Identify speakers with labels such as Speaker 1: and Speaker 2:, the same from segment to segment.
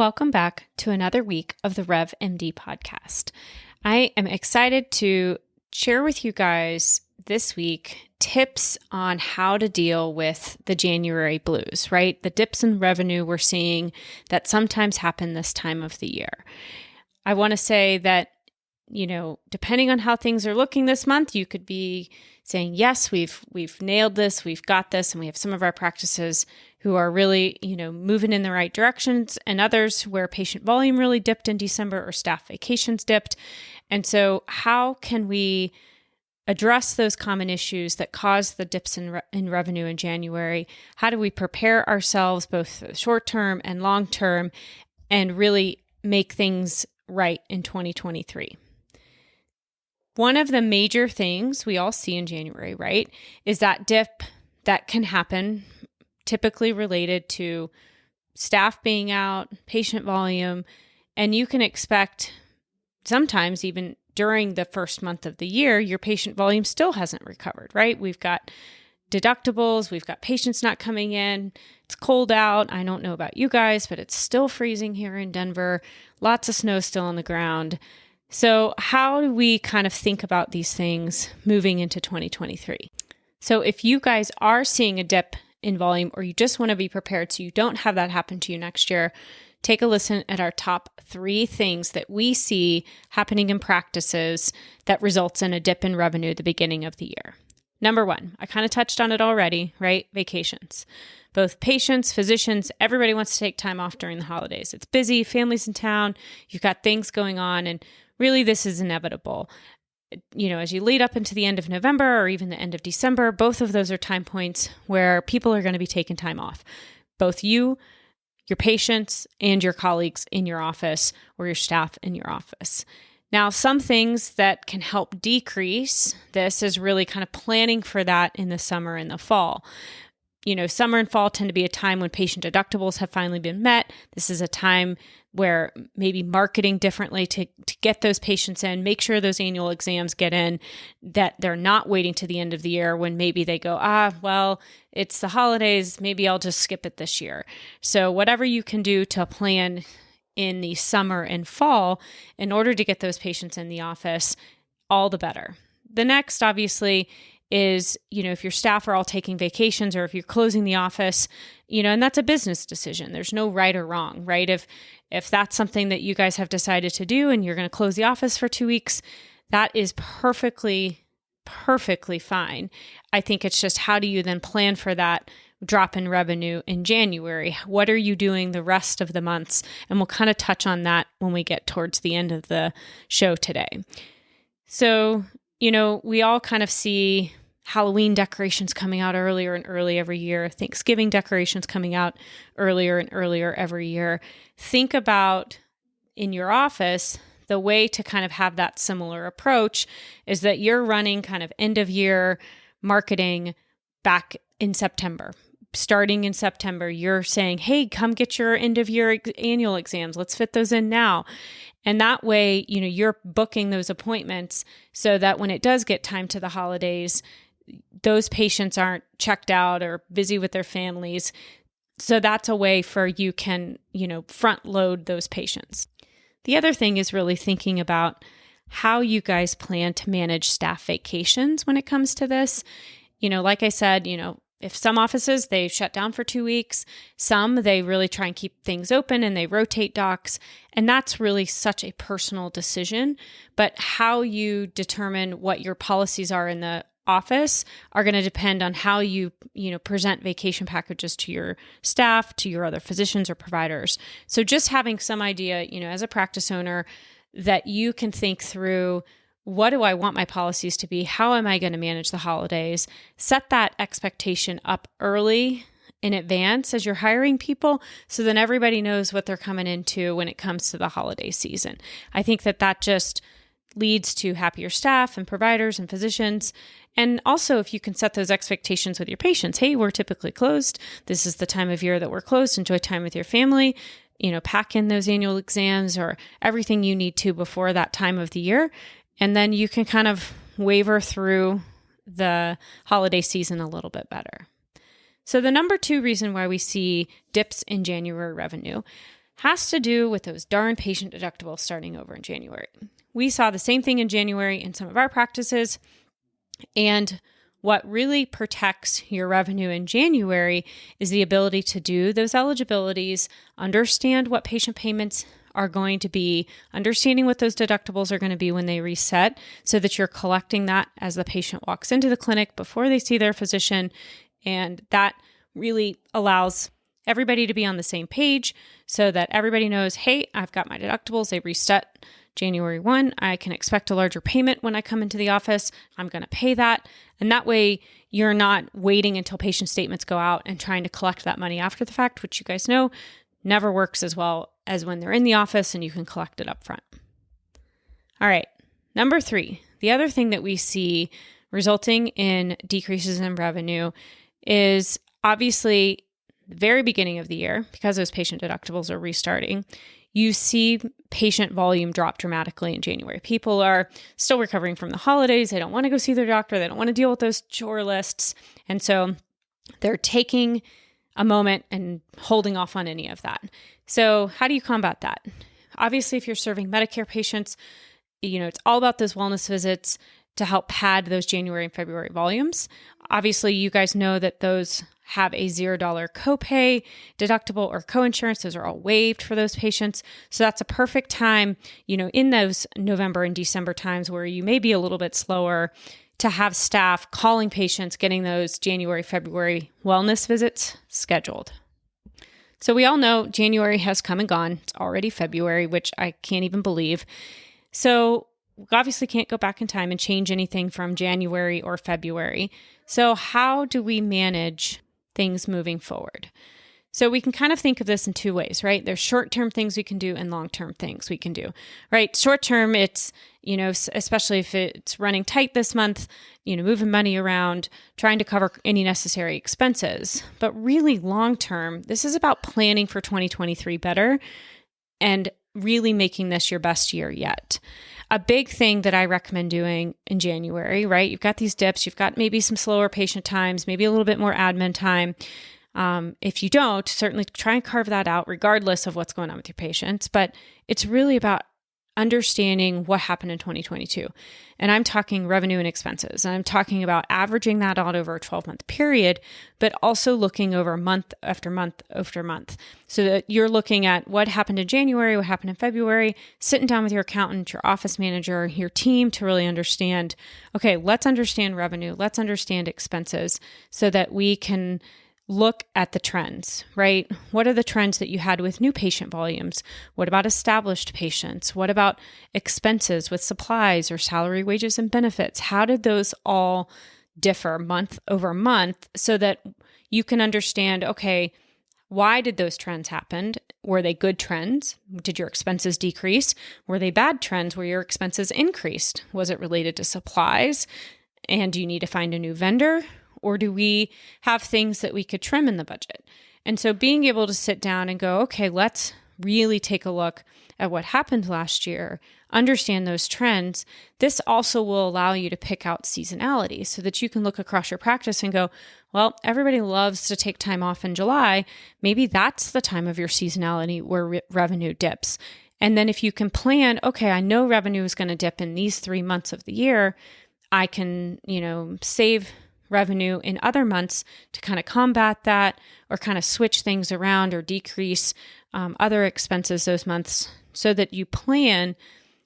Speaker 1: Welcome back to another week of the Rev MD podcast. I am excited to share with you guys this week tips on how to deal with the January blues, right? The dips in revenue we're seeing that sometimes happen this time of the year. I want to say that, depending on how things are looking this month, you could be saying, yes, we've nailed this, we've got this, and we have some of our practices who are really, moving in the right directions, and others where patient volume really dipped in December or staff vacations dipped. And so how can we address those common issues that cause the dips in revenue in January? How do we prepare ourselves both short term and long term and really make things right in 2023? One of the major things we all see in January, right, is that dip that can happen, typically related to staff being out, patient volume, and you can expect sometimes even during the first month of the year, your patient volume still hasn't recovered, right? We've got deductibles, we've got patients not coming in, it's cold out. I don't know about you guys, but it's still freezing here in Denver, lots of snow still on the ground. So how do we kind of think about these things moving into 2023? So if you guys are seeing a dip in volume, or you just want to be prepared so you don't have that happen to you next year, take a listen at our top 3 things that we see happening in practices that results in a dip in revenue at the beginning of the year. Number 1, I kind of touched on it already, right? Vacations. Both patients, physicians, everybody wants to take time off during the holidays. It's busy, families in town, you've got things going on, and really this is inevitable. As you lead up into the end of November or even the end of December, both of those are time points where people are going to be taking time off. Both you, your patients, and your colleagues in your office or your staff in your office. Now, some things that can help decrease this is really kind of planning for that in the summer and the fall. Summer and fall tend to be a time when patient deductibles have finally been met. This is a time where maybe marketing differently to get those patients in, make sure those annual exams get in, that they're not waiting to the end of the year when maybe they go, it's the holidays, maybe I'll just skip it this year. So whatever you can do to plan in the summer and fall in order to get those patients in the office, all the better. The next, obviously, is, if your staff are all taking vacations or if you're closing the office, and that's a business decision. There's no right or wrong, right? If that's something that you guys have decided to do and you're going to close the office for 2 weeks, that is perfectly fine. I think it's just how do you then plan for that drop in revenue in January? What are you doing the rest of the months? And we'll kind of touch on that when we get towards the end of the show today. So, we all kind of see Halloween decorations coming out earlier and earlier every year, Thanksgiving decorations coming out earlier and earlier every year. Think about in your office, the way to kind of have that similar approach is that you're running kind of end of year marketing back in September. Starting in September, you're saying, hey, come get your end of year annual exams. Let's fit those in now. And that way, you're booking those appointments so that when it does get time to the holidays, those patients aren't checked out or busy with their families. So that's a way for you can, front load those patients. The other thing is really thinking about how you guys plan to manage staff vacations when it comes to this. Like I said, if some offices, they shut down for 2 weeks, some, they really try and keep things open and they rotate docs. And that's really such a personal decision. But how you determine what your policies are in the office are going to depend on how you present vacation packages to your staff, to your other physicians or providers. So just having some idea, as a practice owner, that you can think through, what do I want my policies to be? How am I going to manage the holidays? Set that expectation up early in advance as you're hiring people, so then everybody knows what they're coming into when it comes to the holiday season. I think that just leads to happier staff and providers and physicians. And also, if you can set those expectations with your patients, hey, we're typically closed. This is the time of year that we're closed. Enjoy time with your family. Pack in those annual exams or everything you need to before that time of the year. And then you can kind of waver through the holiday season a little bit better. So the number 2 reason why we see dips in January revenue, has to do with those darn patient deductibles starting over in January. We saw the same thing in January in some of our practices. And what really protects your revenue in January is the ability to do those eligibilities, understand what patient payments are going to be, understanding what those deductibles are going to be when they reset, so that you're collecting that as the patient walks into the clinic before they see their physician. And that really allows everybody to be on the same page so that everybody knows, hey, I've got my deductibles, they reset January 1. I can expect a larger payment when I come into the office. I'm going to pay that. And that way you're not waiting until patient statements go out and trying to collect that money after the fact, which you guys know never works as well as when they're in the office and you can collect it up front. All right. Number 3, the other thing that we see resulting in decreases in revenue is obviously the very beginning of the year, because those patient deductibles are restarting, you see patient volume drop dramatically in January. People are still recovering from the holidays. They don't want to go see their doctor. They don't want to deal with those chore lists. And so they're taking a moment and holding off on any of that. So how do you combat that? Obviously, if you're serving Medicare patients, it's all about those wellness visits to help pad those January and February volumes. Obviously, you guys know that those have a $0 copay, deductible, or coinsurance. Those are all waived for those patients. So that's a perfect time, in those November and December times where you may be a little bit slower, to have staff calling patients, getting those January, February wellness visits scheduled. So we all know January has come and gone. It's already February, which I can't even believe. So we obviously can't go back in time and change anything from January or February. So how do we manage things moving forward? So we can kind of think of this in 2 ways, right? There's short-term things we can do and long-term things we can do, right? Short-term, it's, especially if it's running tight this month, moving money around, trying to cover any necessary expenses. But really long-term, this is about planning for 2023 better and really making this your best year yet. A big thing that I recommend doing in January, right? You've got these dips, you've got maybe some slower patient times, maybe a little bit more admin time. If you don't, certainly try and carve that out regardless of what's going on with your patients. But it's really about understanding what happened in 2022. And I'm talking revenue and expenses. And I'm talking about averaging that out over a 12-month period, but also looking over month after month after month, so that you're looking at what happened in January, what happened in February, sitting down with your accountant, your office manager, your team to really understand, okay, let's understand revenue, let's understand expenses so that we can look at the trends, right? What are the trends that you had with new patient volumes? What about established patients? What about expenses with supplies or salary, wages, and benefits? How did those all differ month over month so that you can understand, okay, why did those trends happen? Were they good trends? Did your expenses decrease? Were they bad trends where your expenses increased? Was it related to supplies? And do you need to find a new vendor? Or do we have things that we could trim in the budget? And so being able to sit down and go, okay, let's really take a look at what happened last year, understand those trends. This also will allow you to pick out seasonality so that you can look across your practice and go, well, everybody loves to take time off in July. Maybe that's the time of your seasonality where revenue dips. And then if you can plan, okay, I know revenue is going to dip in these 3 months of the year, I can, save revenue in other months to kind of combat that, or kind of switch things around or decrease other expenses those months, so that you plan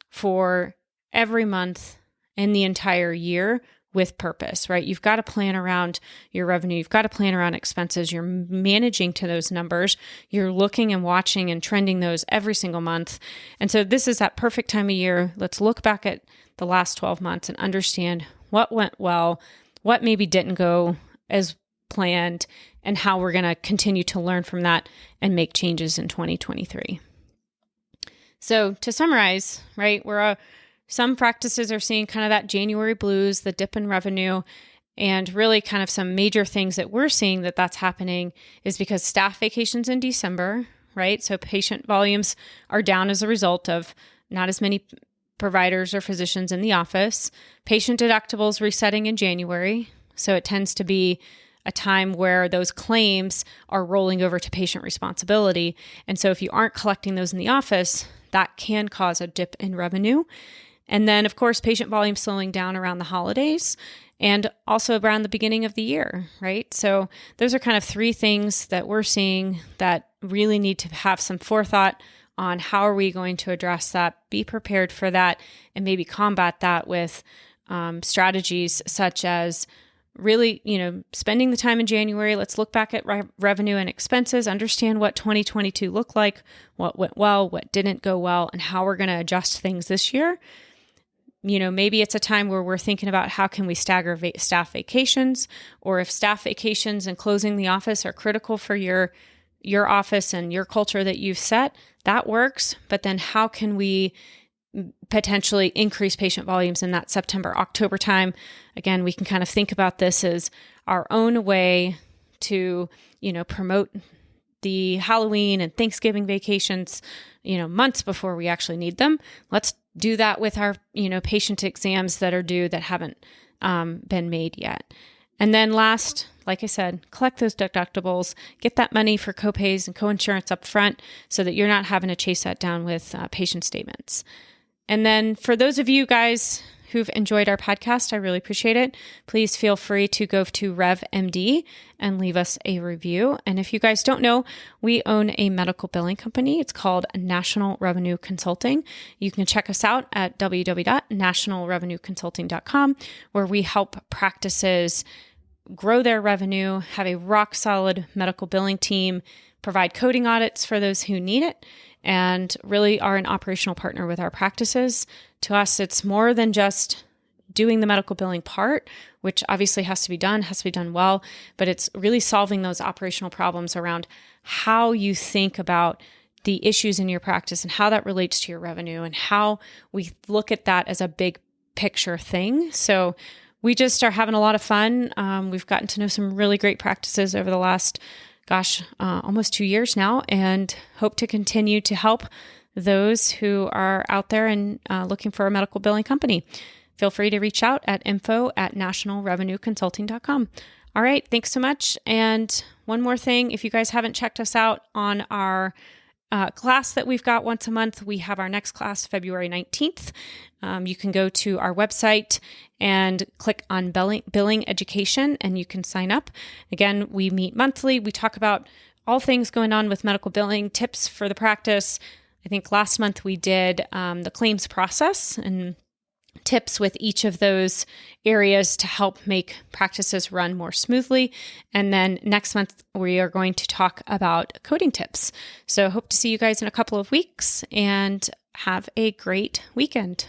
Speaker 1: for every month in the entire year with purpose, right? You've got to plan around your revenue. You've got to plan around expenses. You're managing to those numbers. You're looking and watching and trending those every single month. And so this is that perfect time of year. Let's look back at the last 12 months and understand what went well, what maybe didn't go as planned, and how we're going to continue to learn from that and make changes in 2023. So to summarize, right, some practices are seeing kind of that January blues, the dip in revenue, and really kind of some major things that we're seeing that's happening is because staff vacations in December, right? So patient volumes are down as a result of not as many providers or physicians in the office. Patient deductibles resetting in January. So it tends to be a time where those claims are rolling over to patient responsibility. And so if you aren't collecting those in the office, that can cause a dip in revenue. And then, of course, patient volume slowing down around the holidays and also around the beginning of the year, right? So those are kind of three things that we're seeing that really need to have some forethought on how are we going to address that, be prepared for that, and maybe combat that with strategies such as really, spending the time in January. Let's look back at revenue and expenses, understand what 2022 looked like, what went well, what didn't go well, and how we're going to adjust things this year. Maybe it's a time where we're thinking about how can we stagger staff vacations, or if staff vacations and closing the office are critical for your office and your culture that you've set, that works. But then how can we potentially increase patient volumes in that September, October time? Again, we can kind of think about this as our own way to, promote the Halloween and Thanksgiving vacations, months before we actually need them. Let's do that with our, patient exams that are due that haven't been made yet. And then last, like I said, collect those deductibles, get that money for copays and coinsurance up front so that you're not having to chase that down with patient statements. And then for those of you guys who've enjoyed our podcast, I really appreciate it. Please feel free to go to RevMD and leave us a review. And if you guys don't know, we own a medical billing company. It's called National Revenue Consulting. You can check us out at www.nationalrevenueconsulting.com, where we help practices grow their revenue, have a rock solid medical billing team, provide coding audits for those who need it, and really are an operational partner with our practices. To us, it's more than just doing the medical billing part, which obviously has to be done well, but it's really solving those operational problems around how you think about the issues in your practice and how that relates to your revenue and how we look at that as a big picture thing. So we just are having a lot of fun. We've gotten to know some really great practices over the last almost 2 years now, and hope to continue to help those who are out there and looking for a medical billing company. Feel free to reach out at info@nationalrevenueconsulting.com. All right. Thanks so much. And one more thing, if you guys haven't checked us out on our class that we've got once a month, we have our next class February 19th. You can go to our website and click on billing education and you can sign up. Again, we meet monthly. We talk about all things going on with medical billing, tips for the practice. I think last month we did the claims process and tips with each of those areas to help make practices run more smoothly. And then next month, we are going to talk about coding tips. So hope to see you guys in a couple of weeks and have a great weekend.